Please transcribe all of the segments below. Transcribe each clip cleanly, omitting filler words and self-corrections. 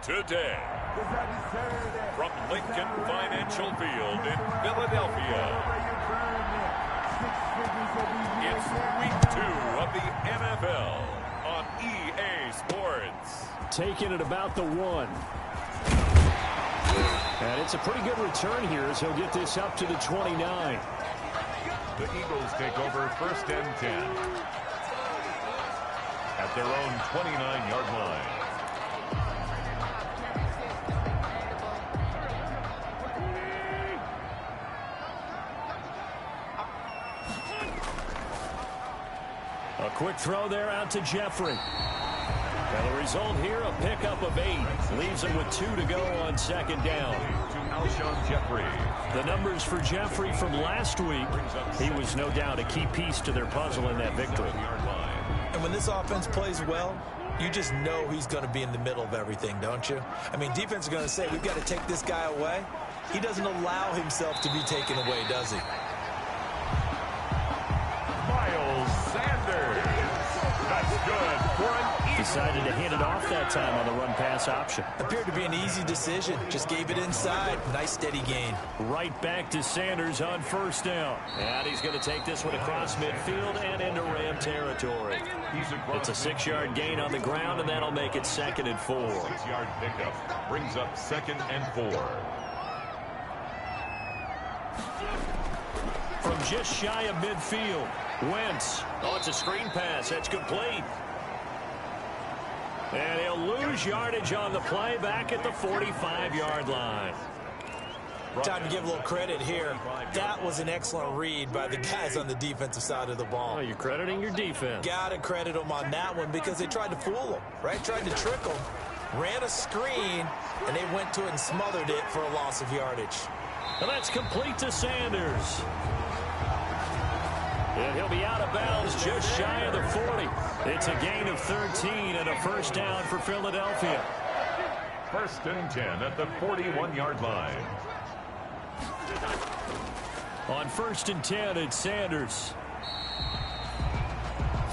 Today, from Lincoln Financial Field in Philadelphia, it's Week 2 of the NFL on EA Sports. Taking it about the 1. And it's a pretty good return here as he'll get this up to the 29. The Eagles take over 1st and 10 at their own 29-yard line. A quick throw there out to Jeffrey. And the result here, a pickup of 8. Leaves him with 2 to go on 2nd down. To Alshon Jeffrey. The numbers for Jeffrey from last week, he was no doubt a key piece to their puzzle in that victory. And when this offense plays well, you just know he's going to be in the middle of everything, don't you? I mean, defense is going to say, we've got to take this guy away. He doesn't allow himself to be taken away, does he? Miles Sanders. That's good for an Decided to hand it off that time on the run-pass option. Appeared to be an easy decision. Just gave it inside. Nice steady gain. Right back to Sanders on 1st down. And he's going to take this one across midfield and into Ram territory. It's a 6-yard gain on the ground, and that'll make it 2nd and 4. 6-yard pickup brings up 2nd and 4. From just shy of midfield, Wentz. Oh, it's a screen pass. That's complete. And he'll lose yardage on the play back at the 45-yard line. Time to give a little credit here. That was an excellent read by the guys on the defensive side of the ball. Oh, you're crediting your defense. Got to credit them on that one because they tried to fool him, right? Tried to trick him. Ran a screen, and they went to it and smothered it for a loss of yardage. And that's complete to Sanders. And he'll be out of bounds just shy of the 40. It's a gain of 13 and a 1st down for Philadelphia. 1st and 10 at the 41-yard line. On 1st and 10, it's Sanders.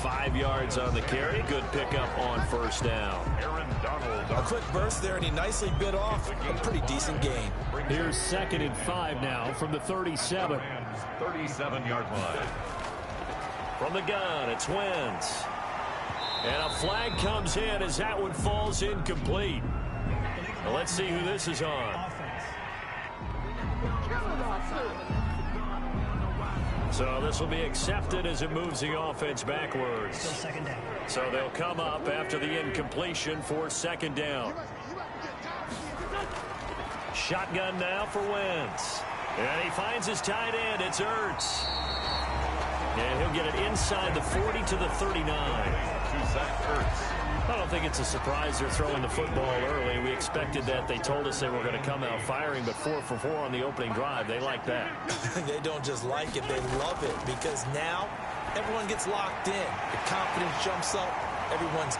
5 yards on the carry. Good pickup on 1st down. Aaron Donald. A quick burst there, and he nicely bit off a pretty decent gain. Here's 2nd and 5 now from the 37. 37-yard line. From the gun, it's Wentz. And a flag comes in as that one falls incomplete. Well, let's see who this is on. So this will be accepted as it moves the offense backwards. So they'll come up after the incompletion for 2nd down. Shotgun now for Wentz. And he finds his tight end. It's Ertz. And he'll get it inside the 40 to the 39. I don't think it's a surprise they're throwing the football early. We expected that. They told us they were going to come out firing, but 4 for 4 on the opening drive. They like that. They don't just like it, they love it, because now everyone gets locked in. The confidence jumps up. Everyone's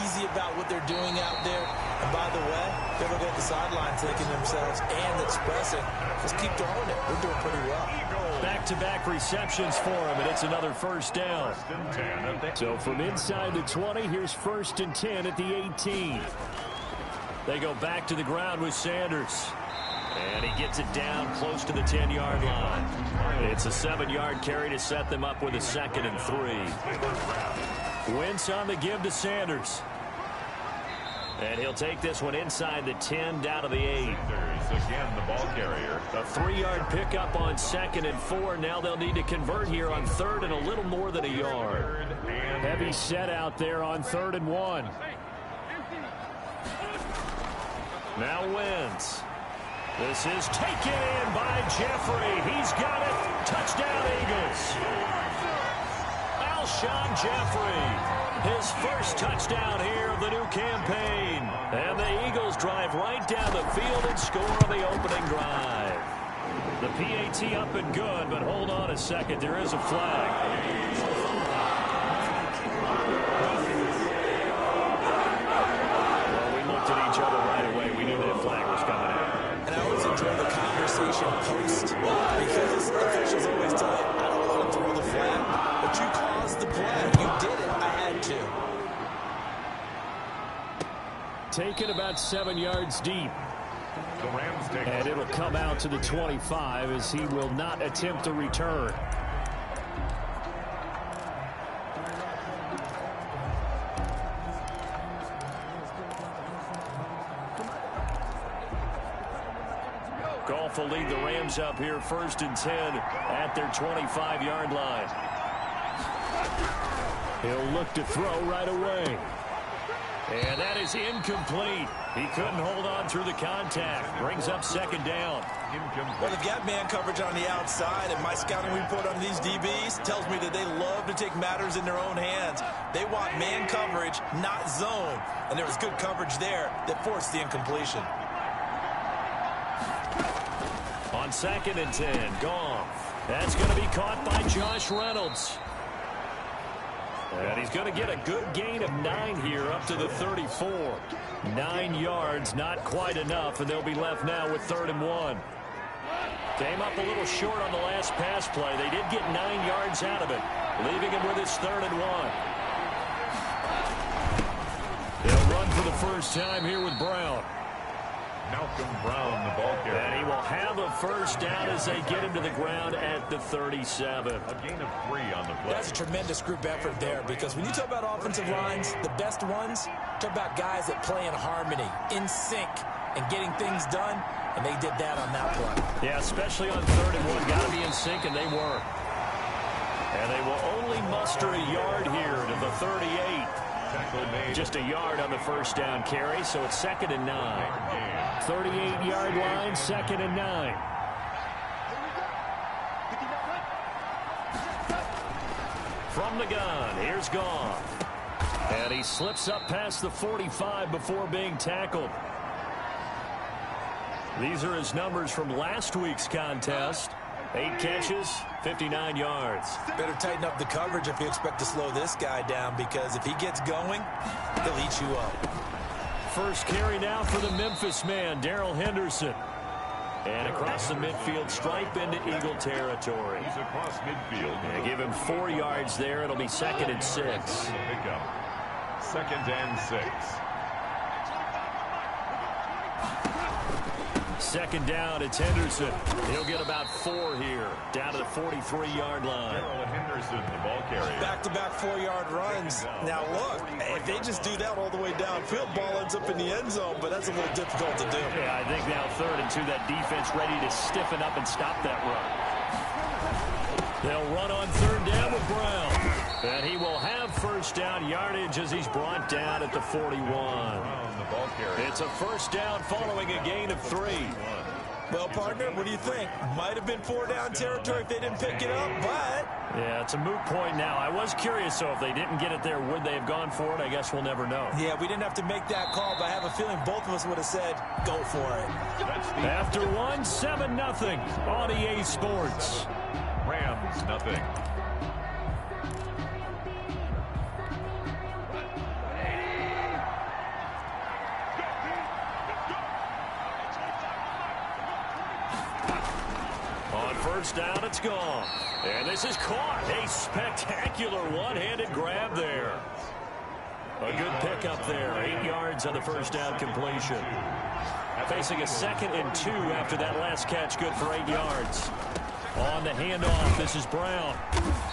easy about what they're doing out there. And by the way, they're looking at the sideline thinking to themselves and expressing, just keep throwing it. We're doing pretty well. Back-to-back receptions for him, and it's another 1st down. So from inside the 20, here's 1st and 10 at the 18. They go back to the ground with Sanders. And he gets it down close to the 10-yard line. It's a 7-yard carry to set them up with a 2nd and 3. Wentz on the give to Sanders. And he'll take this one inside the 10 down to the 8. Again, the ball carrier. A 3-yard pickup on 2nd and 4. Now they'll need to convert here on 3rd and a little more than a yard. Heavy set out there on 3rd and 1. Now Wentz. This is taken in by Jeffrey. He's got it. Touchdown, Eagles. Alshon Jeffrey. His 1st touchdown here of the new campaign. And the Eagles drive right down the field and score on the opening drive. The PAT up and good, but hold on a second. There is a flag. Well, we looked at each other right away. We knew that flag was coming out. And I always enjoy the conversation post because officials always tell you, I don't want to throw the flag, but you caused the play. You did it. I had to. taken about 7 yards deep. The Rams take And it'll come out to the 25 as he will not attempt a return. Goff will lead the Rams up here 1st and 10 at their 25-yard line. He'll look to throw right away. And that is incomplete. He couldn't hold on through the contact. Brings up 2nd down. Well, they've got man coverage on the outside, and my scouting report on these DBs tells me that they love to take matters in their own hands. They want man coverage, not zone. And there was good coverage there that forced the incompletion. On 2nd and 10, Goff. That's going to be caught by Josh Reynolds. And he's going to get a good gain of 9 here up to the 34. 9 yards, not quite enough, and they'll be left now with 3rd and 1. Came up a little short on the last pass play. They did get 9 yards out of it, leaving him with his 3rd and 1. They'll run for the first time here with Brown. Malcolm Brown, the ball carrier. And he will have a first down as they get him to the ground at the 37. A gain of 3 on the play. That's a tremendous group effort there, because when you talk about offensive lines, the best ones, talk about guys that play in harmony, in sync, and getting things done, and they did that on that play. Yeah, especially on 3rd and 1. Got to be in sync, and they were. And they will only muster a yard here to the 38. Just a yard on the first down carry, so it's 2nd and 9. 38-yard line, 2nd and 9. From the gun, here's Goff. And he slips up past the 45 before being tackled. These are his numbers from last week's contest. 8 catches, 59 yards. Better tighten up the coverage if you expect to slow this guy down, because if he gets going, he'll eat you up. First carry now for the Memphis man, Darrell Henderson. And across the midfield stripe into Eagle territory. He's across midfield. And give him 4 yards there. It'll be 2nd and 6. Pickup. 2nd and 6. 2nd down, it's Henderson. He'll get about 4 here, down to the 43-yard line. Darrell Henderson, the ball carrier. Back-to-back 4-yard runs. Now, look, if they just do that all the way downfield, ball ends up in the end zone, but that's a little difficult to do. Yeah, I think now 3rd and 2, that defense ready to stiffen up and stop that run. They'll run on 3rd down with Brown. And he will have first down yardage as he's brought down at the 41. Brown, the ball carrier. It's a first down following a gain of 3. Well, partner, what do you think? Might have been 4-down territory if they didn't pick it up, but... Yeah, it's a moot point now. I was curious, so if they didn't get it there, would they have gone for it? I guess we'll never know. Yeah, we didn't have to make that call, but I have a feeling both of us would have said, go for it. After 1, 7-0 on EA Sports. Rams, nothing. On first down, it's gone. And this is caught. A spectacular one-handed grab there. A good pickup there. 8 yards on the first down completion. Facing a 2nd and 2 after that last catch. Good for 8 yards. On the handoff, this is Brown.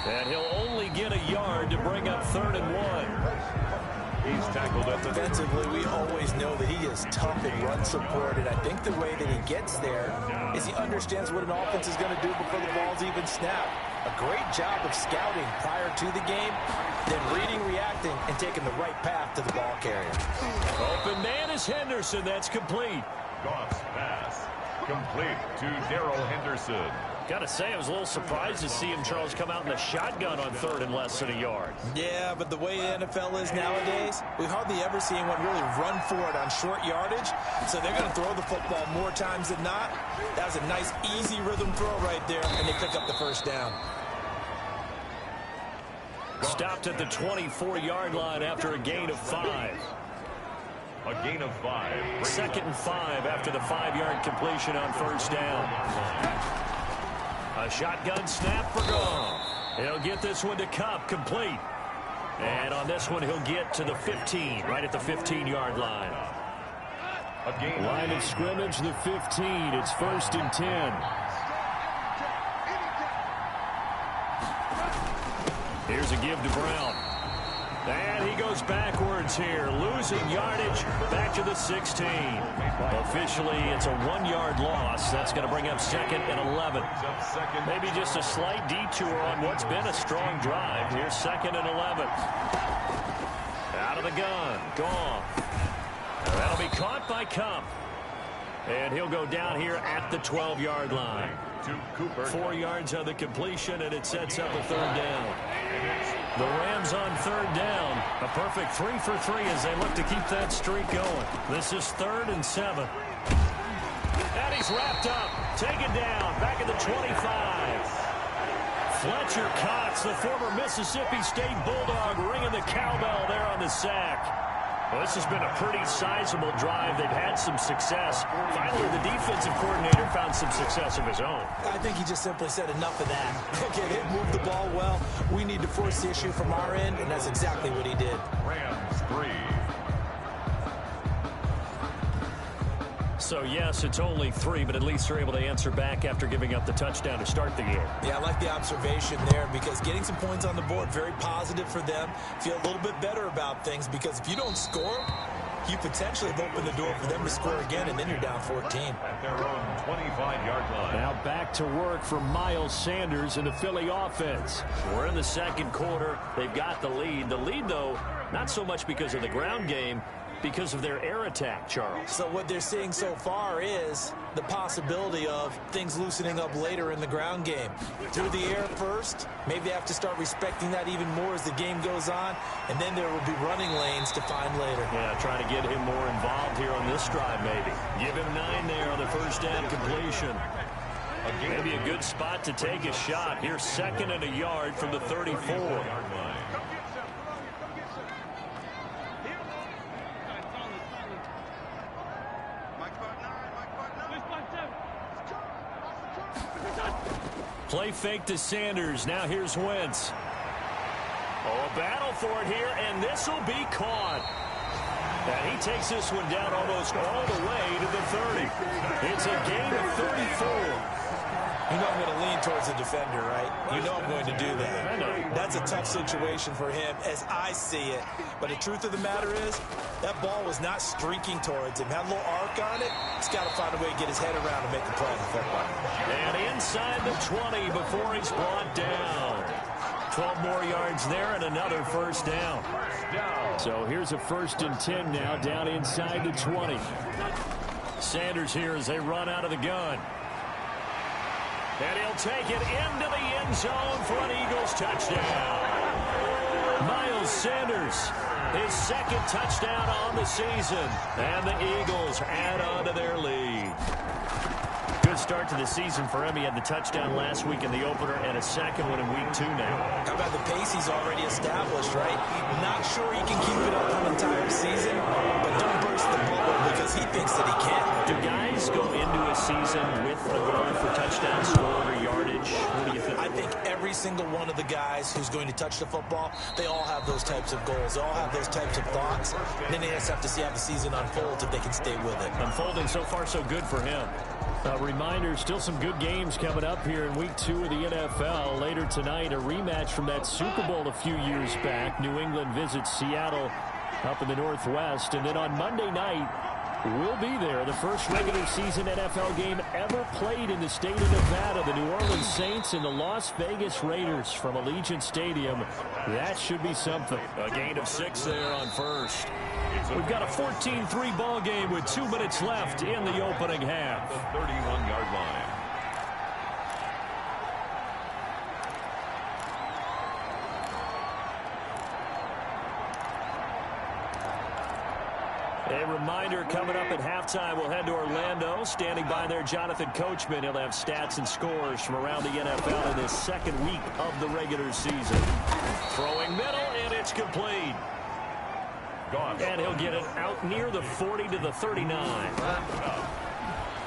And he'll only get a yard to bring up 3rd and 1. He's tackled at the... Defensively, we always know that he is tough in run support, and I think the way that he gets there is he understands what an offense is going to do before the ball's even snapped. A great job of scouting prior to the game, then reading, reacting, and taking the right path to the ball carrier. Open man is Henderson. That's complete. Goff's pass. Complete to Darrell Henderson. Got to say, I was a little surprised to see him, Charles, come out in the shotgun on 3rd and less than a yard. Yeah, but the way the NFL is nowadays, we hardly ever see anyone really run for it on short yardage. So they're going to throw the football more times than not. That was a nice, easy rhythm throw right there, and they pick up the first down. Stopped at the 24-yard line after a gain of 5. A gain of 5. 2nd and 5 after the 5-yard completion on first down. A shotgun snap for Goff. He'll get this one to Kupp, complete. And on this one, he'll get to the 15, right at the 15-yard line. Line of scrimmage, the 15. It's 1st and 10. Here's a give to Brown. And he goes backwards here, losing yardage back to the 16. Officially, it's a 1-yard loss. That's going to bring up 2nd and 11. Maybe just a slight detour on what's been a strong drive. Here's 2nd and 11. Out of the gun, Goff. That'll be caught by Kupp. And he'll go down here at the 12-yard line. 4 yards on the completion, and it sets up a 3rd down. The Rams on 3rd down. A perfect 3 for 3 as they look to keep that streak going. This is 3rd and 7. And he's wrapped up. Taken down. Back at the 25. Fletcher Cox, the former Mississippi State Bulldog, ringing the cowbell there on the sack. Well, this has been a pretty sizable drive. They've had some success. Finally, the defensive coordinator found some success of his own. I think he just simply said enough of that. Okay, they moved the ball well. We need to force the issue from our end, and that's exactly what he did. Rams 3. So, yes, it's only 3, but at least they're able to answer back after giving up the touchdown to start the game. Yeah, I like the observation there because getting some points on the board, very positive for them. Feel a little bit better about things because if you don't score, you potentially have opened the door for them to score again, and then you're down 14. At their own 25-yard line. Now back to work for Miles Sanders in the Philly offense. We're in the 2nd quarter. They've got the lead. The lead, though, not so much because of the ground game, because of their air attack, Charles. So what they're seeing so far is the possibility of things loosening up later in the ground game. Through the air first, maybe they have to start respecting that even more as the game goes on, and then there will be running lanes to find later. Yeah, trying to get him more involved here on this drive, maybe. Give him 9 there on the 1st down completion. Maybe a good spot to take a shot. Here's 2nd and a yard from the 34. Play fake to Sanders. Now here's Wentz. Oh, a battle for it here, and this will be caught. And he takes this one down almost all the way to the 30. It's a gain of 34. You know I'm going to lean towards the defender, right? You know I'm going to do that. I know. That's a tough situation for him as I see it. But the truth of the matter is, that ball was not streaking towards him. Had a little arc on it. He's got to find a way to get his head around and make the play on the football. And inside the 20 before he's brought down. 12 more yards there and another 1st down. So here's a 1st and 10 now down inside the 20. Sanders here as they run out of the gun. And he'll take it into the end zone for an Eagles touchdown. Miles Sanders, his 2nd touchdown on the season. And the Eagles add on to their lead. Good start to the season for him. He had the touchdown last week in the opener and a 2nd one in week 2 now. How about the pace he's already established, right? Not sure he can keep it up for an entire season, but don't burst the bubble because he thinks that he can. Do guys go into a season with a goal for touchdown score or yardage? What do you think? I think every single one of the guys who's going to touch the football, they all have those types of goals. They all have those types of thoughts. Then they just have to see how the season unfolds if they can stay with it. Unfolding so far so good for him. A reminder, still some good games coming up here in week 2 of the NFL. Later tonight, a rematch from that Super Bowl a few years back. New England visits Seattle up in the Northwest. And then on Monday night, we'll be there. The first regular season NFL game ever played in the state of Nevada. The New Orleans Saints and the Las Vegas Raiders from Allegiant Stadium. That should be something. A gain of 6 there on 1st. We've got a 14-3 ball game with 2 minutes left in the opening half. The 31-yard line. A reminder coming up at halftime, we'll head to Orlando. Standing by there, Jonathan Coachman. He'll have stats and scores from around the NFL in this 2nd week of the regular season. Throwing middle, and it's complete. And he'll get it out near the 40 to the 39.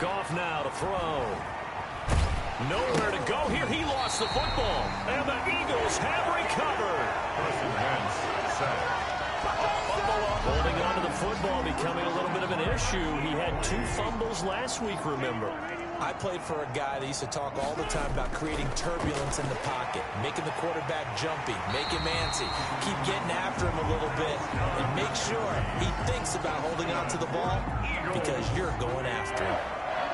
Goff now to throw. Nowhere to go here. He lost the football. And the Eagles have recovered. Carson Wentz set. Holding on to the football becoming a little bit of an issue. He had 2 fumbles last week, remember. I played for a guy that used to talk all the time about creating turbulence in the pocket, making the quarterback jumpy, make him antsy, keep getting after him a little bit, and make sure he thinks about holding on to the ball because you're going after him.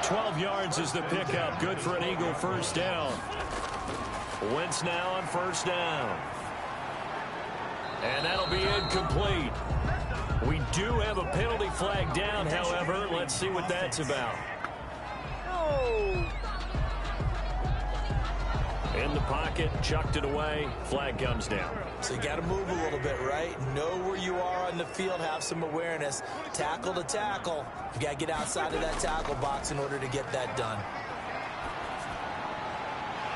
12 yards is the pickup. Good for an Eagle first down. Wentz now on first down. And that'll be incomplete. We do have a penalty flag down, however. Let's see what that's about. In the pocket, chucked it away. Flag comes down. So you got to move a little bit, right? Know where you are on the field, have some awareness. Tackle to tackle. You got to get outside of that tackle box in order to get that done.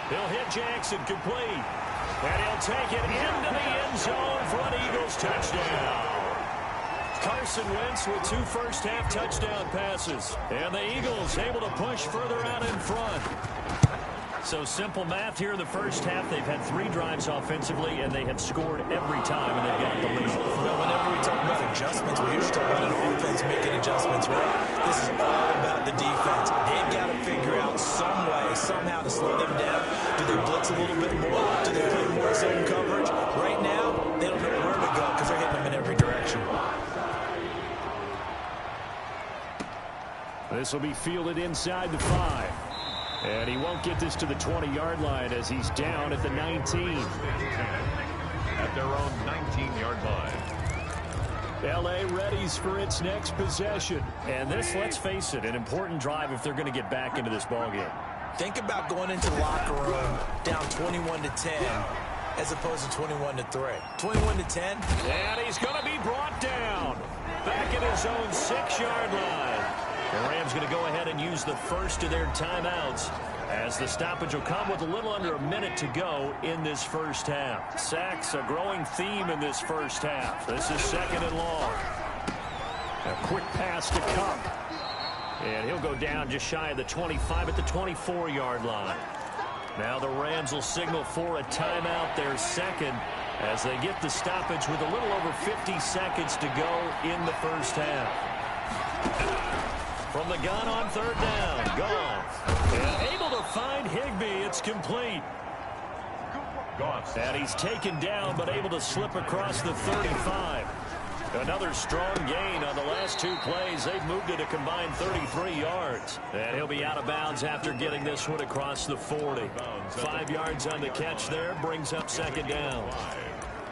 He'll hit Jackson, complete. And he'll take it into the end zone for an Eagles touchdown. Carson Wentz with 2 first-half touchdown passes. And the Eagles able to push further out in front. So simple math here in the first half. They've had 3 drives offensively, and they have scored every time, and they've got the lead. Well, whenever we talk about adjustments, we usually talk about an offense making adjustments, right? This is all about the defense. They've got to figure out some way, somehow to slow them down. Do they blitz a little bit more? Do they play more zone coverage? Right now, they don't know where to go because they're hitting them in every direction. This will be fielded inside the 5. And he won't get this to the 20-yard line as he's down at the 19. At their own 19-yard line. L.A. readies for its next possession. And this, let's face it, an important drive if they're going to get back into this ballgame. Think about going into the locker room down 21-10 as opposed to 21-3. 21-10. And he's going to be brought down. Back at his own 6-yard line. The Rams going to go ahead and use the first of their timeouts as the stoppage will come with a little under a minute to go in this first half. Sacks, a growing theme in this first half. This is 2nd and long. A quick pass to Kupp. And he'll go down just shy of the 25 at the 24-yard line. Now the Rams will signal for a timeout, their second, as they get the stoppage with a little over 50 seconds to go in the first half. From the gun on 3rd down, Goff. And able to find Higbee. It's complete. And he's taken down, but able to slip across the 35. Another strong gain on the last 2 plays. They've moved it a combined 33 yards. And he'll be out of bounds after getting this one across the 40. 5 yards on the catch there. Brings up 2nd down.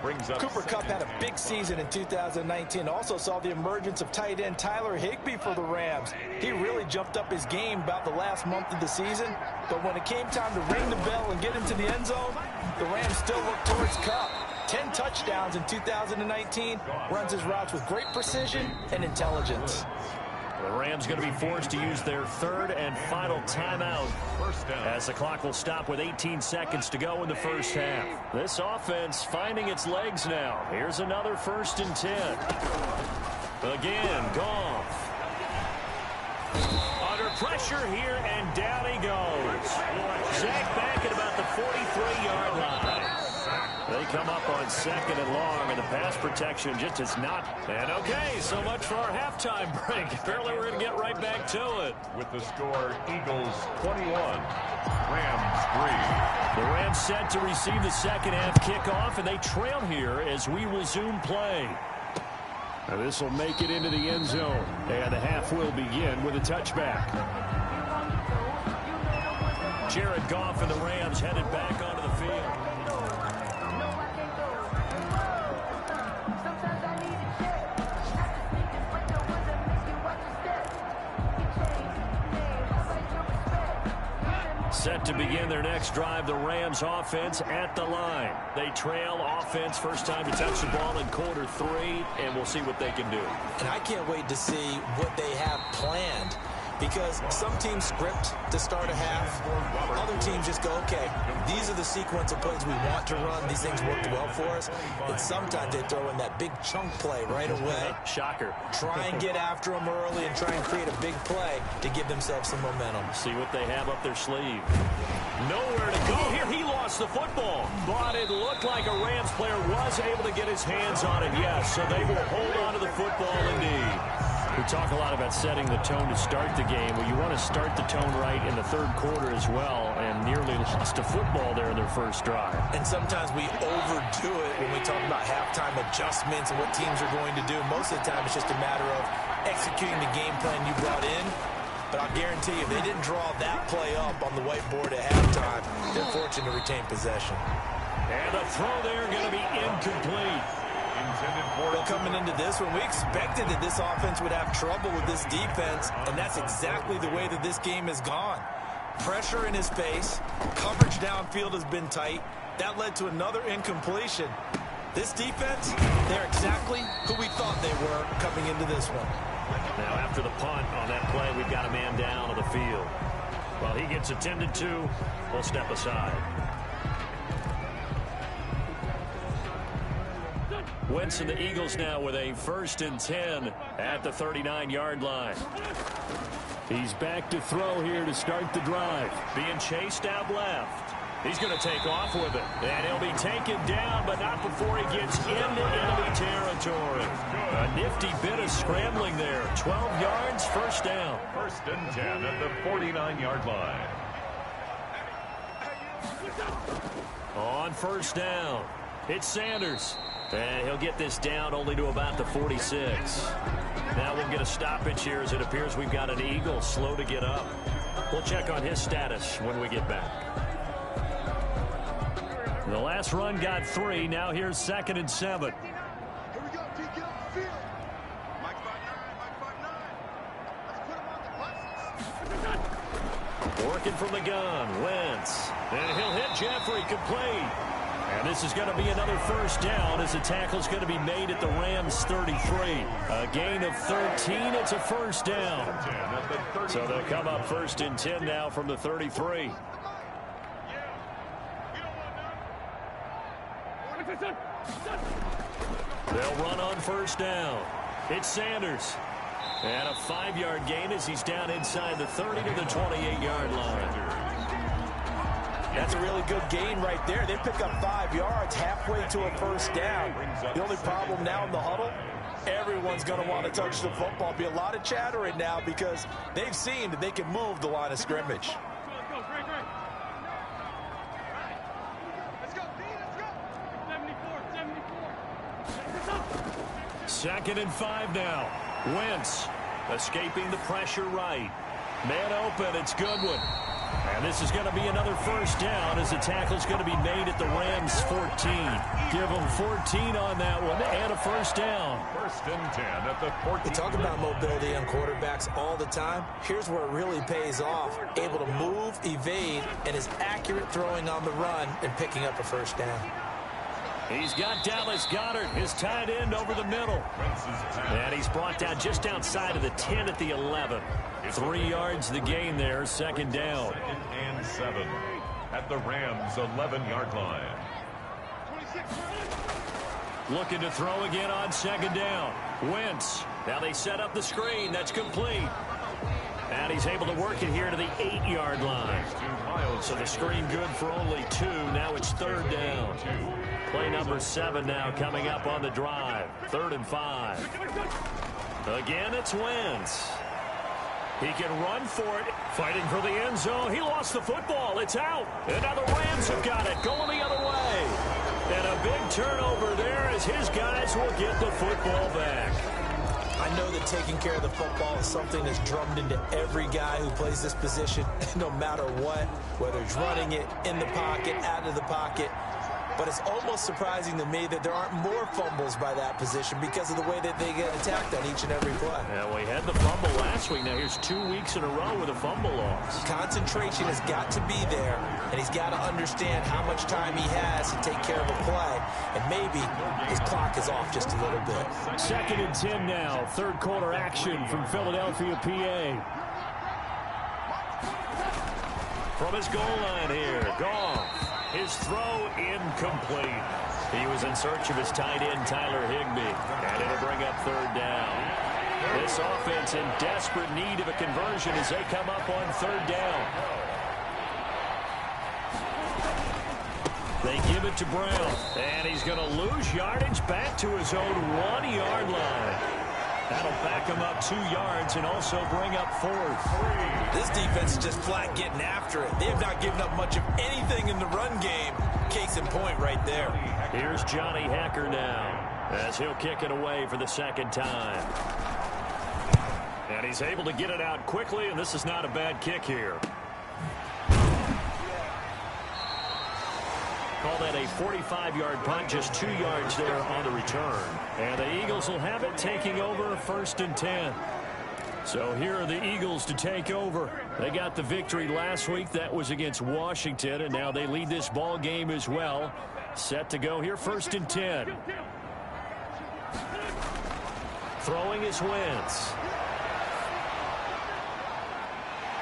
Cooper Kupp had a big season in 2019. Also saw the emergence of tight end Tyler Higbee for the Rams. He really jumped up his game about the last month of the season. But when it came time to ring the bell and get into the end zone, the Rams still looked towards Kupp. 10 touchdowns in 2019. Runs his routes with great precision and intelligence. The Rams going to be forced to use their 3rd and final timeout as the clock will stop with 18 seconds to go in the first half. This offense finding its legs now. Here's another 1st and 10. Again, Goff. Under pressure here, and down he goes. Sacked back at about the 43-yard line. They come up on 2nd and long, and the pass protection just is not. And okay, so much for our halftime break. Apparently we're going to get right back to it. With the score, Eagles 21, Rams 3. The Rams set to receive the second half kickoff, and they trail here as we resume play. Now this will make it into the end zone, and the half will begin with a touchback. Jared Goff and the Rams headed back onto the field. Set to begin their next drive, the Rams offense at the line. They trail offense, first time to touch the ball in quarter 3, and we'll see what they can do. And I can't wait to see what they have planned, because some teams script to start a half. Other teams just go, okay, these are the sequence of plays we want to run. These things worked well for us. And sometimes they throw in that big chunk play right away. Shocker. Try and get after them early and try and create a big play to give themselves some momentum. See what they have up their sleeve. Nowhere to go here. He lost the football. But it looked like a Rams player was able to get his hands on it, yes. So they will hold on to the football indeed. We talk a lot about setting the tone to start the game. Well, you want to start the tone right in the third quarter as well, and nearly lost a football there in their first drive. And sometimes we overdo it when we talk about halftime adjustments and what teams are going to do. Most of the time, it's just a matter of executing the game plan you brought in. But I'll guarantee you, if they didn't draw that play up on the whiteboard at halftime, they're fortunate to retain possession. And the throw there going to be incomplete. Well, coming into this one, we expected that this offense would have trouble with this defense, and that's exactly the way that this game has gone. Pressure in his face, coverage downfield has been tight. That led to another incompletion. This defense, they're exactly who we thought they were coming into this one. Now, after the punt on that play, we've got a man down on the field. While he gets attended to, we'll step aside. Wentz and the Eagles now with a 1st and 10 at the 39-yard line. He's back to throw here to start the drive. Being chased out left. He's going to take off with it. And he'll be taken down, but not before he gets into enemy territory. A nifty bit of scrambling there. 12 yards, 1st down. 1st and 10 at the 49-yard line. On 1st down, it's Sanders. And he'll get this down only to about the 46. Now we'll get a stoppage here as it appears we've got an Eagle slow to get up. We'll check on his status when we get back. The last run got 3. Now here's 2nd and 7. Here we go, T. Get off the field. Mike 5'9", Mike 5'9". Let's put him on the classes. Working from the gun, Wentz. And he'll hit Jeffrey, complete. And this is going to be another 1st down as the tackle's going to be made at the Rams 33. A gain of 13. It's a 1st down. So they'll come up 1st and 10 now from the 33. They'll run on 1st down. It's Sanders. And a 5-yard gain as he's down inside the 30 to the 28-yard line. That's a really good gain right there. They pick up 5 yards halfway to a 1st down. The only problem now in the huddle, everyone's going to want to touch the football. Be a lot of chattering now because they've seen that they can move the line of scrimmage. Let's go, D. Let's go. 2nd and 5 now. Wentz escaping the pressure right. Man open, it's Goodwin. And this is going to be another 1st down as the tackle's going to be made at the Rams 14. Give them 14 on that one and a 1st down. 1st and 10 at the 14. We talk about mobility on quarterbacks all the time. Here's where it really pays off. Able to move, evade, and is accurate throwing on the run and picking up a 1st down. He's got Dallas Goedert, his tight end, over the middle. And he's brought down just outside of the 10 at the 11. 3 yards the gain there, 2nd down. 2nd and 7 at the Rams 11-yard line. Looking to throw again on 2nd down. Wentz. Now they set up the screen. That's complete. And he's able to work it here to the 8-yard line. So the screen good for only 2. Now it's 3rd down. Play number 7 now coming up on the drive. 3rd and 5. Again, it's Wentz. He can run for it. Fighting for the end zone. He lost the football. It's out. And now the Rams have got it. Going the other way. And a big turnover there as his guys will get the football back. I know that taking care of the football is something that's drummed into every guy who plays this position, no matter what, whether he's running it, in the pocket, out of the pocket. But it's almost surprising to me that there aren't more fumbles by that position because of the way that they get attacked on each and every play. Yeah, we had the fumble last week. Now here's 2 weeks in a row with a fumble loss. Concentration has got to be there, and he's got to understand how much time he has to take care of a play, and maybe his clock is off just a little bit. 2nd and 10 now. 3rd quarter action from Philadelphia, PA. From his goal line here, Goff. His throw incomplete. He was in search of his tight end, Tyler Higbee. And it'll bring up 3rd down. This offense in desperate need of a conversion as they come up on 3rd down. They give it to Brown. And he's going to lose yardage back to his own 1-yard line. That'll back them up 2 yards and also bring up 4th. This defense is just flat getting after it. They have not given up much of anything in the run game. Case in point right there. Here's Johnny Hekker now as he'll kick it away for the 2nd time. And he's able to get it out quickly, and this is not a bad kick here. Call that a 45-yard punt, just 2 yards there on the return. And the Eagles will have it, taking over 1st and 10. So here are the Eagles to take over. They got the victory last week. That was against Washington, and now they lead this ball game as well. Set to go here, 1st and 10. Throwing is Wentz.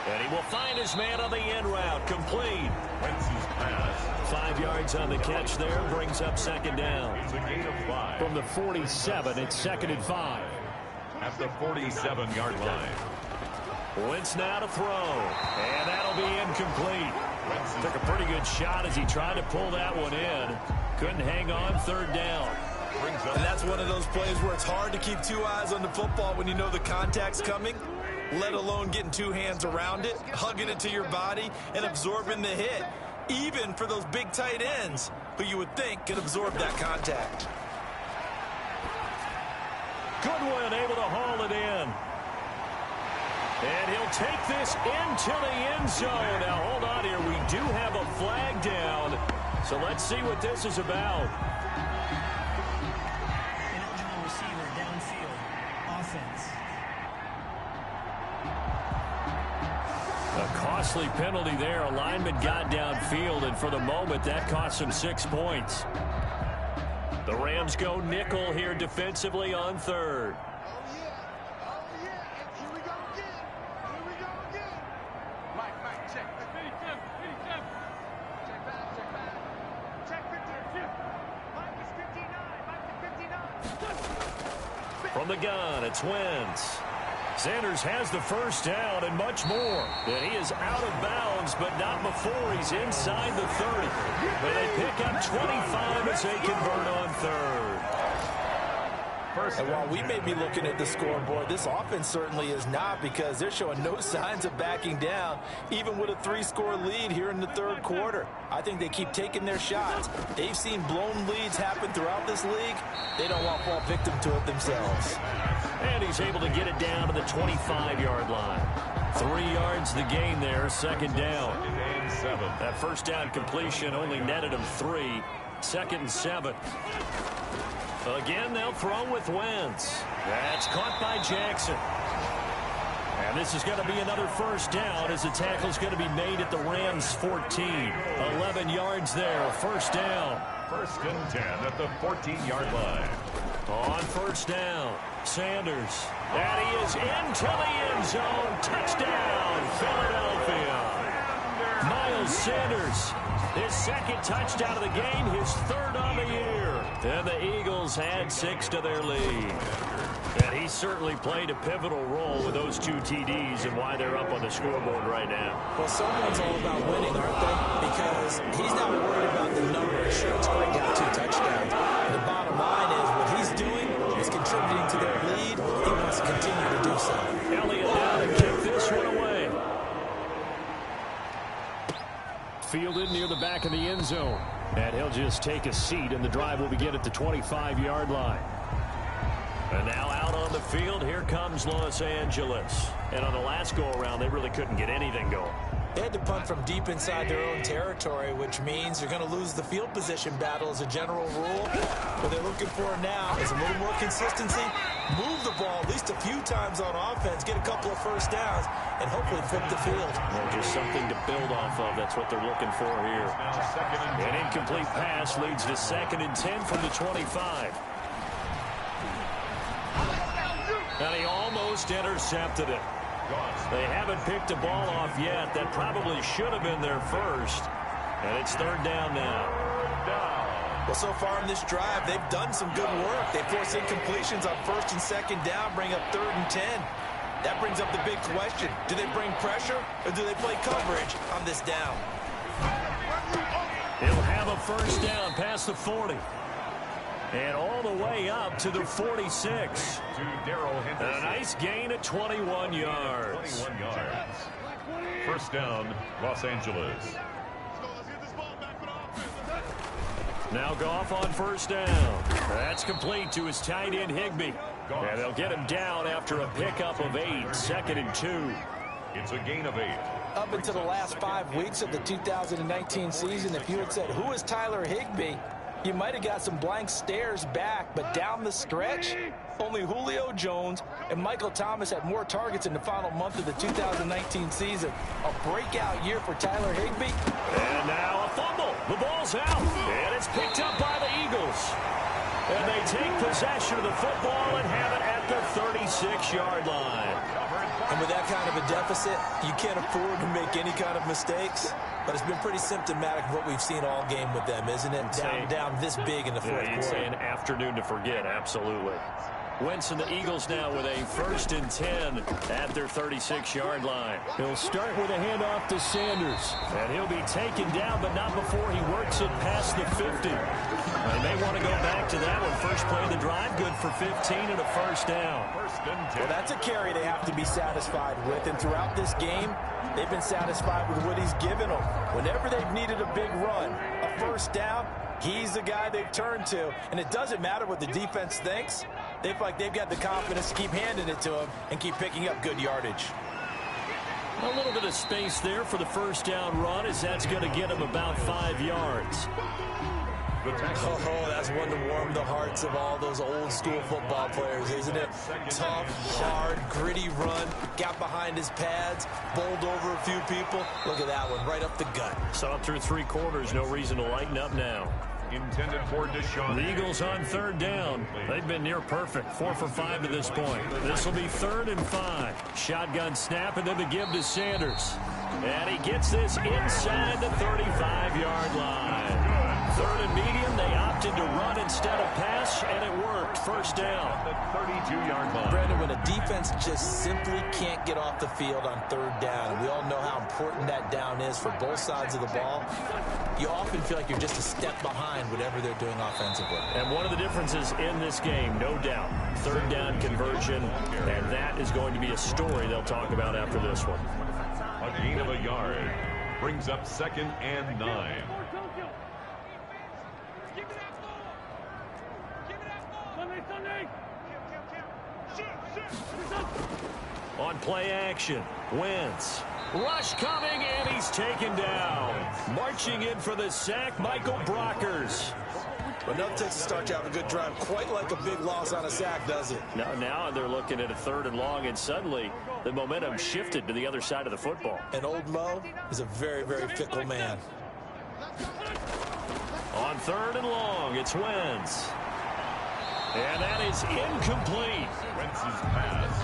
And he will find his man on the end route. Complete. Wentz's pass. 5 yards on the catch there. Brings up 2nd down. It's a gain of 5. From the 47, it's 2nd and 5. At the 47-yard line. Wentz now to throw. And that'll be incomplete. Took a pretty good shot as he tried to pull that one in. Couldn't hang on, 3rd down. And that's one of those plays where it's hard to keep 2 eyes on the football when you know the contact's coming, let alone getting 2 hands around it, hugging it to your body, and absorbing the hit, even for those big tight ends who you would think could absorb that contact. Goodwin able to haul it in. And he'll take this into the end zone. Now, hold on here. We do have a flag down. So let's see what this is about. Ineligible receiver downfield. Offense. A costly penalty there. A lineman got downfield, and for the moment, that cost him 6 points. The Rams go nickel here defensively on 3rd. From the gun, it's Wentz. Sanders has the 1st down and much more. And he is out of bounds, but not before he's inside the 30. But they pick up 25 as they convert on 3rd. And while we may be looking at the scoreboard, this offense certainly is not, because they're showing no signs of backing down, even with a 3-score lead here in the 3rd quarter. I think they keep taking their shots. They've seen blown leads happen throughout this league. They don't want to fall victim to it themselves. And he's able to get it down to the 25-yard line. 3 yards the gain there, 2nd down. And 7. That 1st down completion only netted him 3. 2nd and 7. Again, they'll throw with Wentz. That's caught by Jackson. And this is going to be another 1st down as the tackle's going to be made at the Rams' 14. 11 yards there, 1st down. 1st and 10 at the 14-yard line. On 1st down, Sanders. And he is into the end zone. Touchdown, Philadelphia. Miles Sanders, his 2nd touchdown of the game, his 3rd on the year. And the Eagles add 6 to their lead. And he certainly played a pivotal role with those 2 TDs and why they're up on the scoreboard right now. Well, someone's all about winning, aren't they? Because he's not worried about the numbers. Sure, it's great to have 2 touchdowns. The bottom line is what he's doing is contributing to their lead. He wants to continue to do so. Elliott down to kick this one away. Fielded near the back of the end zone. And he'll just take a seat, and the drive will begin at the 25-yard line. And now out on the field, here comes Los Angeles. And on the last go-around, they really couldn't get anything going. They had to punt from deep inside their own territory, which means you're going to lose the field position battle as a general rule. What they're looking for now is a little more consistency, move the ball at least a few times on offense, get a couple of 1st downs, and hopefully flip the field. Well, just something to build off of. That's what they're looking for here. An incomplete pass leads to 2nd and 10 from the 25. And he almost intercepted it. They haven't picked a ball off yet. That probably should have been their 1st. And it's 3rd down now. Well, so far in this drive, they've done some good work. They force incompletions on 1st and 2nd down, bring up 3rd and 10. That brings up the big question. Do they bring pressure or do they play coverage on this down? He'll have a 1st down past the 40. And all the way up to the 46. To Darrell Henderson. A nice gain of 21 yards. 21 yards. First down, Los Angeles. Now Goff on first down. That's complete to his tight end Higbee. And they'll get him down after a pickup of 8. 2nd and 2. It's a gain of 8. Up into the last 5 weeks of the 2019 season, if you had said, who is Tyler Higbee, you might have got some blank stares back. But down the stretch, only Julio Jones and Michael Thomas had more targets in the final month of the 2019 season. A breakout year for Tyler Higbee. And now a fumble. The ball's out. And it's picked up by the Eagles. And they take possession of the football and have it at the 36-yard line. And with that kind of a deficit, you can't afford to make any kind of mistakes. But it's been pretty symptomatic of what we've seen all game with them, isn't it? Down this big in the fourth quarter. You'd say an afternoon to forget, absolutely. Wentz and the Eagles now with a 1st and 10 at their 36-yard line. He'll start with a handoff to Sanders. And he'll be taken down, but not before he works it past the 50. They may want to go back to that one. First play of the drive, good for 15 and a first down. Well, that's a carry they have to be satisfied with. And throughout this game, they've been satisfied with what he's given them. Whenever they've needed a big run, a first down, he's the guy they've turned to. And it doesn't matter what the defense thinks. They feel like they've got the confidence to keep handing it to him and keep picking up good yardage. A little bit of space there for the first down run, as that's going to get him about 5 yards. Oh, that's one to warm the hearts of all those old school football players, isn't it? Tough, hard, gritty run, got behind his pads, bowled over a few people. Look at that one, right up the gut. Saw through 3 quarters, no reason to lighten up now. Intended for Deshaun. The Eagles on 3rd down. They've been near perfect. 4 for 5 to this point. This will be 3rd and 5. Shotgun snap and then the give to Sanders. And he gets this inside the 35-yard line. 3rd and medium. They opted to run instead of pass, and it worked. First down. The 32-yard line. Brandon, when a defense just simply can't get off the field on 3rd down, and we all know how important that down is for both sides of the ball, you often feel like you're just a step behind whatever they're doing offensively. And one of the differences in this game, no doubt, 3rd down conversion, and that is going to be a story they'll talk about after this one. A gain of a yard brings up 2nd and 9. On play action, Wentz. Rush coming, and he's taken down. Marching in for the sack, Michael Brockers. But enough takes to start you have a good drive. Quite like a big loss on a sack, does it? Now they're looking at a 3rd and long, and suddenly the momentum shifted to the other side of the football. And old Mo is a very, very fickle man. On 3rd and long, it's Wentz. And that is incomplete. Wentz's pass.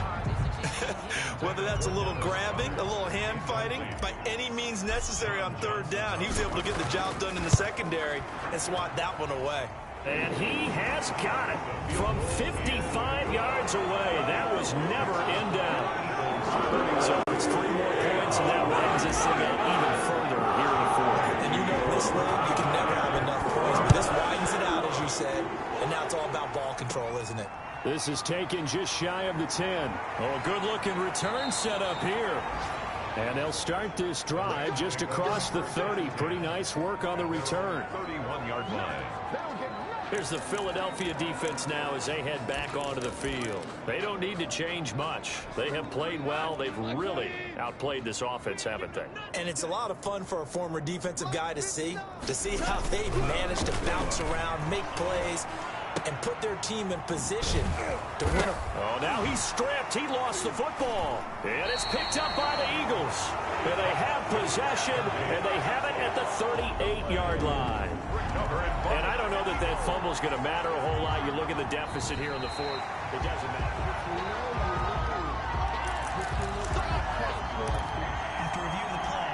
Whether that's a little grabbing, a little hand fighting, by any means necessary on 3rd down, he was able to get the job done in the secondary and swat that one away. And he has got it from 55 yards away. That was never in doubt. So it's 3 more points, and that widens this thing out even further here in the 4th. And you know, in this league, you can never have enough points, but this widens it out, as you said, and now it's all about ball control, isn't it? This is taken just shy of the 10. Oh, good-looking return set up here. And they'll start this drive just across the 30. Pretty nice work on the return. 31-yard line. Here's the Philadelphia defense now as they head back onto the field. They don't need to change much. They have played well. They've really outplayed this offense, haven't they? And it's a lot of fun for a former defensive guy to see how they've managed to bounce around, make plays, and put their team in position to win. Oh, now he's strapped. He lost the football. And it's picked up by the Eagles. And they have possession, and they have it at the 38-yard line. And I don't know that that fumble's going to matter a whole lot. You look at the deficit here in the 4th. It doesn't matter. After review of the play,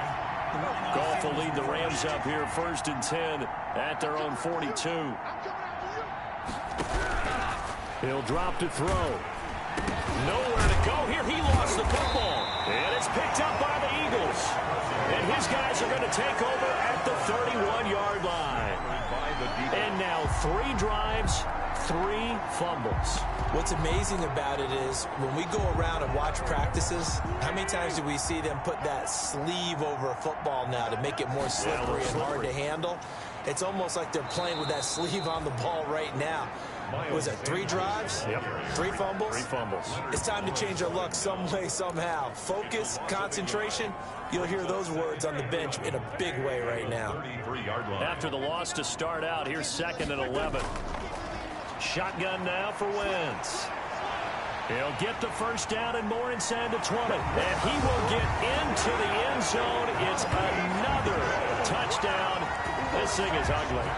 Goff will lead the Rams up here 1st and 10 at their own 42. He'll drop to throw. Nowhere to go here. He lost the football. And it's picked up by the Eagles. And his guys are going to take over at the 31-yard line. And now 3 drives, 3 fumbles. What's amazing about it is when we go around and watch practices, how many times do we see them put that sleeve over a football now to make it more slippery and hard to handle? It's almost like they're playing with that sleeve on the ball right now. Was it 3 drives? Yep. 3 fumbles? 3 fumbles. It's time to change our luck some way, somehow. Focus, concentration. You'll hear those words on the bench in a big way right now. After the loss to start out, here's 2nd and 11. Shotgun now for Wentz. He'll get the first down and more inside the 20. And he will get into the end zone. It's another touchdown. This thing is ugly.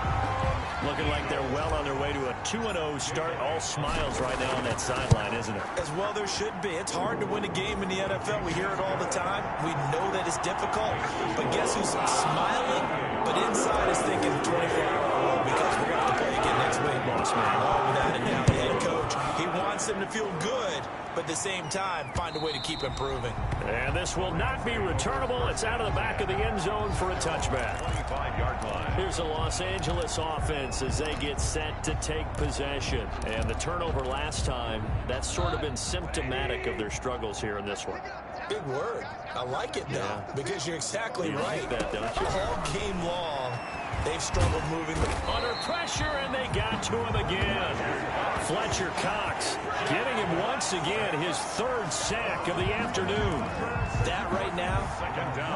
Looking like they're well on their way to a 2-0 start. All smiles right now on that sideline, isn't it? As well there should be. It's hard to win a game in the NFL. We hear it all the time. We know that it's difficult. But guess who's smiling? But inside is thinking 24-hour rule because we're going to have to play again next week. Boss man. Oh, without a doubt, the head coach. He wants them to feel good, but at the same time, find a way to keep improving. And this will not be returnable. It's out of the back of the end zone for a touchback. 25-yard line. Here's the Los Angeles offense as they get set to take possession. And the turnover last time, that's sort of been symptomatic of their struggles here in this one. Big word. I like it, though, because you're exactly You right. like that, don't you? All game long, they've struggled moving the Under pressure, and they got to him again. Fletcher Cox getting him once again, his 3rd sack of the afternoon. That right now,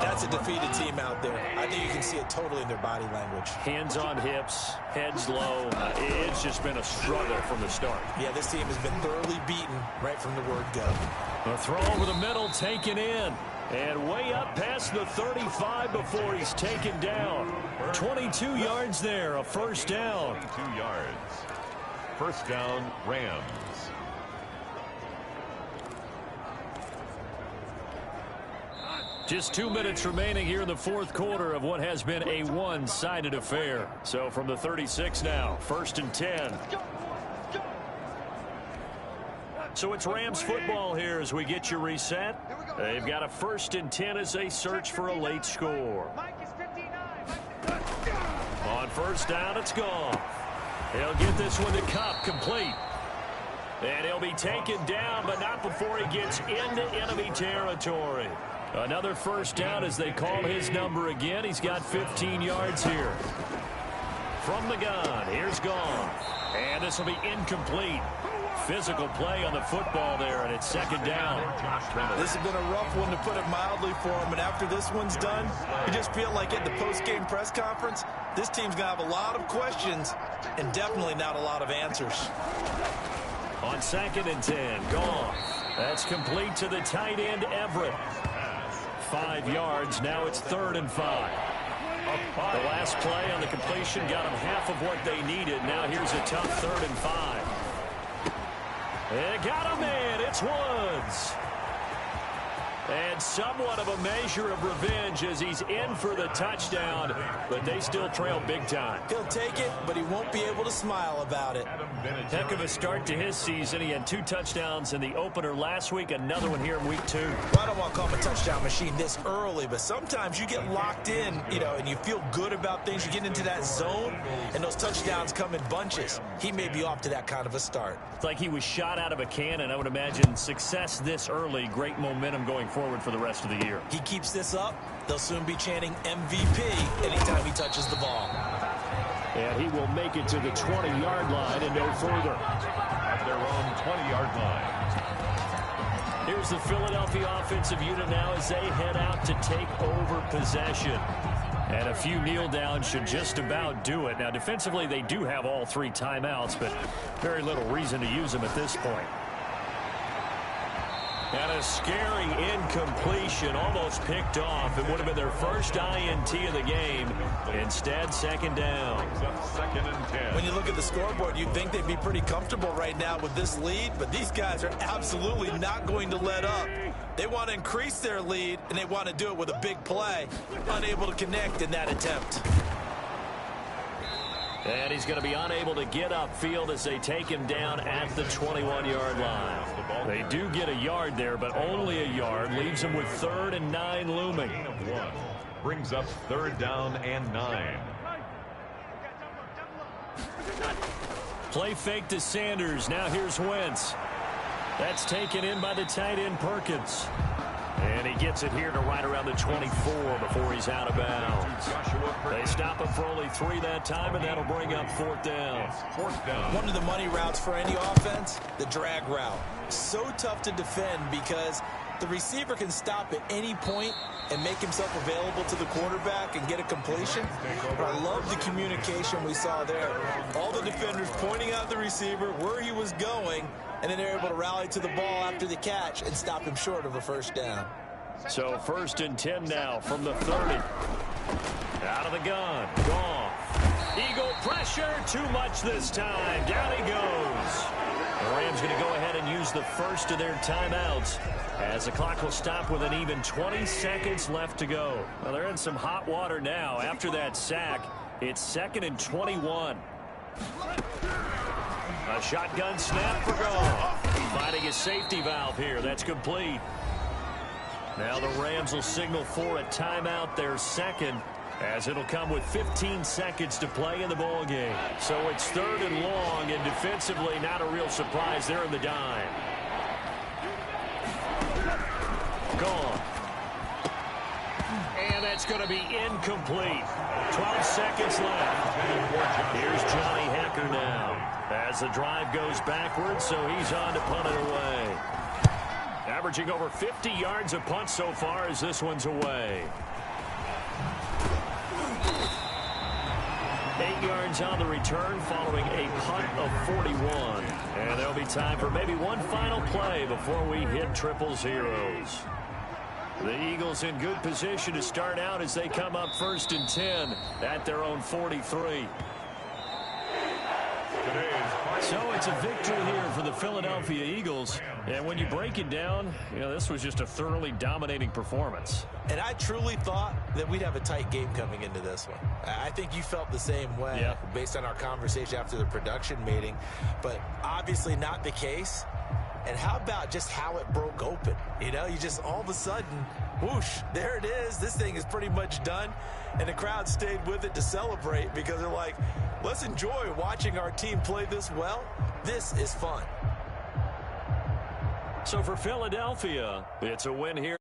that's a defeated team out there. I think you can see it totally in their body language. Hands on hips, heads low. It's just been a struggle from the start. Yeah, this team has been thoroughly beaten right from the word go. A throw over the middle taken in. And way up past the 35 before he's taken down. 22 yards there, a first down. 22 yards. First down, Rams. Just 2 minutes remaining here in the 4th quarter of what has been a one-sided affair. So from the 36 now, 1st and 10. So it's Rams football here as we get you reset. They've got a 1st and 10 as they search for a late score. On first down, it's gone. He'll get this one to Kupp, complete. And he'll be taken down, but not before he gets into enemy territory. Another first down as they call his number again. He's got 15 yards here. From the gun, here's Gone. And this will be incomplete. Physical play on the football there, and it's 2nd down. This has been a rough one, to put it mildly, for him. And after this one's done, you just feel like at the post-game press conference, this team's going to have a lot of questions and definitely not a lot of answers. On 2nd and 10, Gone. That's complete to the tight end, Everett. 5 yards. Now it's 3rd and 5. The last play on the completion got them half of what they needed. Now here's a tough 3rd and 5. They got him in. It's Woods. And somewhat of a measure of revenge as he's in for the touchdown, but they still trail big time. He'll take it, but he won't be able to smile about it. Heck of a start to his season. He had 2 touchdowns in the opener last week, another one here in week 2. Well, I don't want to call him a touchdown machine this early, but sometimes you get locked in, and you feel good about things. You get into that zone, and those touchdowns come in bunches. He may be off to that kind of a start. It's like he was shot out of a cannon. I would imagine success this early, great momentum going forward for the rest of the year. He keeps this up, they'll soon be chanting MVP anytime he touches the ball. And he will make it to the 20-yard line and no further. At their own 20-yard line. Here's the Philadelphia offensive unit now as they head out to take over possession. And a few kneel downs should just about do it. Now, defensively, they do have all 3 timeouts, but very little reason to use them at this point. And a scary incompletion, almost picked off. It would have been their first INT of the game. Instead, 2nd down. 2nd and 10. When you look at the scoreboard, you'd think they'd be pretty comfortable right now with this lead, but these guys are absolutely not going to let up. They want to increase their lead, and they want to do it with a big play. Unable to connect in that attempt. And he's going to be unable to get upfield as they take him down at the 21-yard line. They do get a yard there, but only a yard. Leaves them with 3rd and 9 looming. Gain of 1. Brings up 3rd down and 9. Play fake to Sanders. Now here's Wentz. That's taken in by the tight end Perkins. And he gets it here to right around the 24 before he's out of bounds. They stop it for only 3 that time, and that'll bring up 4th down. One of the money routes for any offense, the drag route. So tough to defend because the receiver can stop at any point and make himself available to the quarterback and get a completion. But I love the communication we saw there. All the defenders pointing out the receiver, where he was going, and then they're able to rally to the ball after the catch and stop him short of a 1st down. So 1st and 10 now from the 30. Out of the gun. Goff. Eagle pressure. Too much this time. Down he goes. The Rams going to go ahead and use the first of their timeouts as the clock will stop with an even 20 seconds left to go. Well, they're in some hot water now after that sack. It's 2nd and 21. A shotgun snap for Goff. Finding a safety valve here. That's complete. Now the Rams will signal for a timeout, their 2nd, as it'll come with 15 seconds to play in the ball game. So it's 3rd and long, and defensively not a real surprise there in the dime. Gone. And that's going to be incomplete. 12 seconds left. Here's Johnny Hekker now as the drive goes backwards, so he's on to punt it away. Averaging over 50 yards a punt so far as this one's away. 8 yards on the return following a punt of 41. And there'll be time for maybe one final play before we hit triple zeros. The Eagles in good position to start out as they come up 1st and 10 at their own 43. So it's a victory here for the Philadelphia Eagles. And when you break it down, you know, this was just a thoroughly dominating performance. And I truly thought that we'd have a tight game coming into this one. I think you felt the same way based on our conversation after the production meeting. But obviously not the case. And how about just how it broke open? You know, you just all of a sudden, whoosh, there it is. This thing is pretty much done. And the crowd stayed with it to celebrate because they're like, let's enjoy watching our team play this well. This is fun. So for Philadelphia, it's a win here.